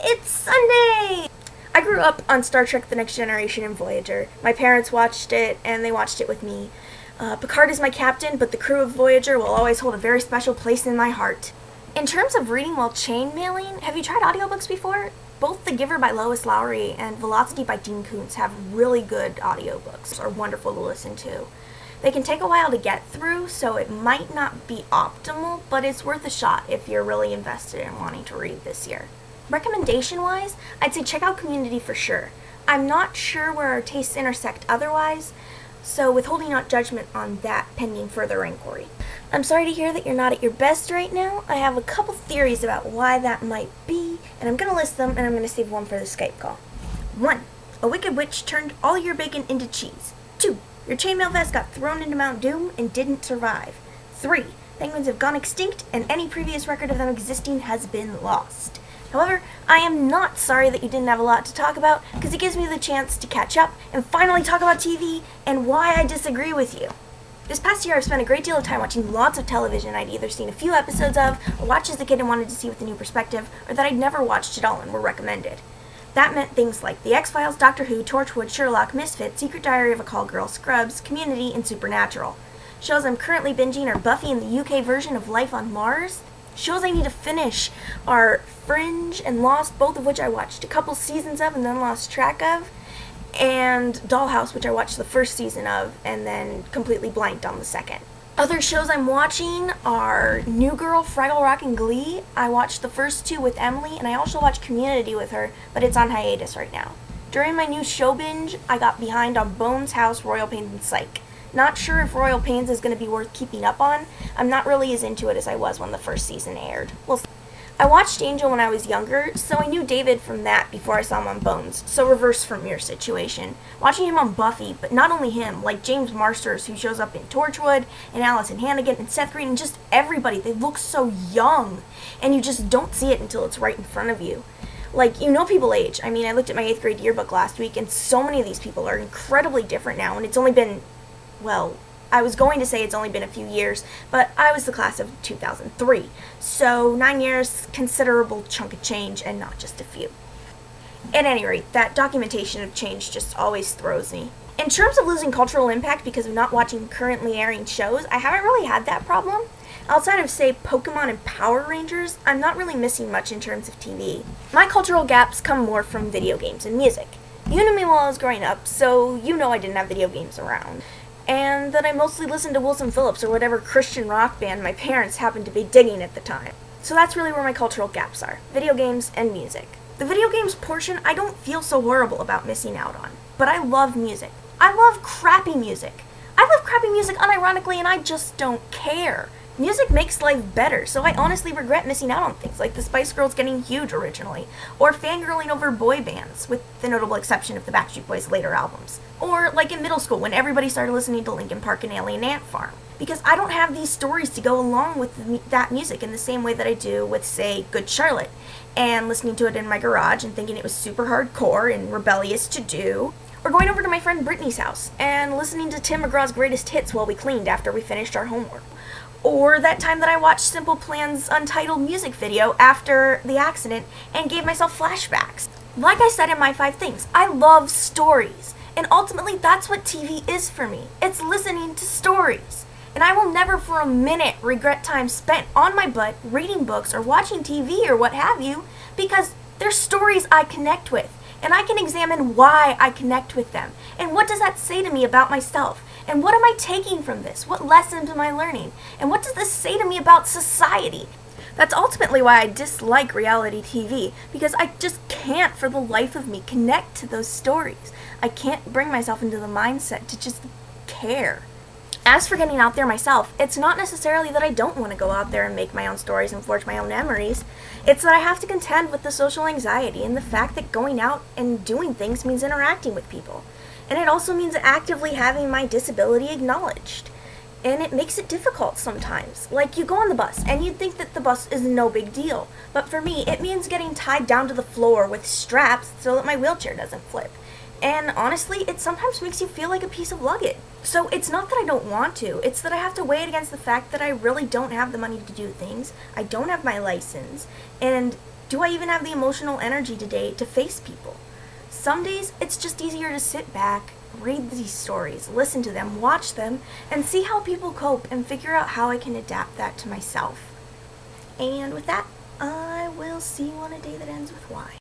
It's Sunday! I grew up on Star Trek The Next Generation and Voyager. My parents watched it, and they watched it with me. Picard is my captain, but the crew of Voyager will always hold a very special place in my heart. In terms of reading while chainmailing, have you tried audiobooks before? Both The Giver by Lois Lowry and Velocity by Dean Koontz have really good audiobooks, are wonderful to listen to. They can take a while to get through, so it might not be optimal, but it's worth a shot if you're really invested in wanting to read this year. Recommendation-wise, I'd say check out Community for sure. I'm not sure where our tastes intersect otherwise, so withholding out judgment on that pending further inquiry. I'm sorry to hear that you're not at your best right now. I have a couple theories about why that might be, and I'm going to list them, and I'm going to save one for the Skype call. 1. A wicked witch turned all your bacon into cheese. 2. Your chainmail vest got thrown into Mount Doom and didn't survive. 3. Penguins have gone extinct, and any previous record of them existing has been lost. However, I am not sorry that you didn't have a lot to talk about, because it gives me the chance to catch up and finally talk about TV and why I disagree with you. This past year, I've spent a great deal of time watching lots of television I'd either seen a few episodes of, or watched as a kid and wanted to see with a new perspective, or that I'd never watched at all and were recommended. That meant things like The X-Files, Doctor Who, Torchwood, Sherlock, Misfits, Secret Diary of a Call Girl, Scrubs, Community, and Supernatural. Shows I'm currently binging are Buffy and the UK version of Life on Mars. Shows I need to finish are Fringe and Lost, both of which I watched a couple seasons of and then lost track of, and Dollhouse, which I watched the first season of and then completely blanked on the second. Other shows I'm watching are New Girl, Fraggle Rock, and Glee. I watched the first two with Emily, and I also watched Community with her, but it's on hiatus right now. During my new show binge, I got behind on Bones, House, Royal Pains, and Psych. Not sure if Royal Pains is going to be worth keeping up on. I'm not really as into it as I was when the first season aired. We'll see. I watched Angel when I was younger, so I knew David from that before I saw him on Bones, so reverse from your situation. Watching him on Buffy, but not only him, like James Marsters, who shows up in Torchwood, and Allison Hannigan, and Seth Green, and just everybody, they look so young, and you just don't see it until it's right in front of you. Like, you know people age. I mean, I looked at my 8th grade yearbook last week, and so many of these people are incredibly different now, and it's only been, well, I was going to say it's only been a few years, but I was the class of 2003. So 9 years, considerable chunk of change, and not just a few. At any rate, that documentation of change just always throws me. In terms of losing cultural impact because of not watching currently airing shows, I haven't really had that problem. Outside of, say, Pokemon and Power Rangers, I'm not really missing much in terms of TV. My cultural gaps come more from video games and music. You knew me while I was growing up, so you know I didn't have video games around. And that I mostly listened to Wilson Phillips or whatever Christian rock band my parents happened to be digging at the time. So that's really where my cultural gaps are, video games and music. The video games portion I don't feel so horrible about missing out on, but I love music. I love crappy music. I love crappy music unironically and I just don't care. Music makes life better, so I honestly regret missing out on things like the Spice Girls getting huge originally, or fangirling over boy bands, with the notable exception of the Backstreet Boys' later albums. Or like in middle school when everybody started listening to Linkin Park and Alien Ant Farm. Because I don't have these stories to go along with that music in the same way that I do with, say, Good Charlotte, and listening to it in my garage and thinking it was super hardcore and rebellious to do. Or going over to my friend Brittany's house and listening to Tim McGraw's greatest hits while we cleaned after we finished our homework. Or that time that I watched Simple Plan's Untitled music video after the accident and gave myself flashbacks. Like I said in my 5 things, I love stories. And ultimately that's what TV is for me. It's listening to stories. And I will never for a minute regret time spent on my butt reading books or watching TV or what have you, because they're stories I connect with. And I can examine why I connect with them. And what does that say to me about myself? And what am I taking from this? What lessons am I learning? And what does this say to me about society? That's ultimately why I dislike reality TV, because I just can't for the life of me connect to those stories. I can't bring myself into the mindset to just care. As for getting out there myself, it's not necessarily that I don't want to go out there and make my own stories and forge my own memories. It's that I have to contend with the social anxiety and the fact that going out and doing things means interacting with people. And it also means actively having my disability acknowledged. And it makes it difficult sometimes. Like, you go on the bus, and you'd think that the bus is no big deal. But for me, it means getting tied down to the floor with straps so that my wheelchair doesn't flip. And honestly, it sometimes makes you feel like a piece of luggage. So it's not that I don't want to, it's that I have to weigh it against the fact that I really don't have the money to do things, I don't have my license, and Do I even have the emotional energy today to face people? Some days it's just easier to sit back, read these stories, listen to them, watch them, and see how people cope and figure out how I can adapt that to myself. And with that, I will see you on a day that ends with Y.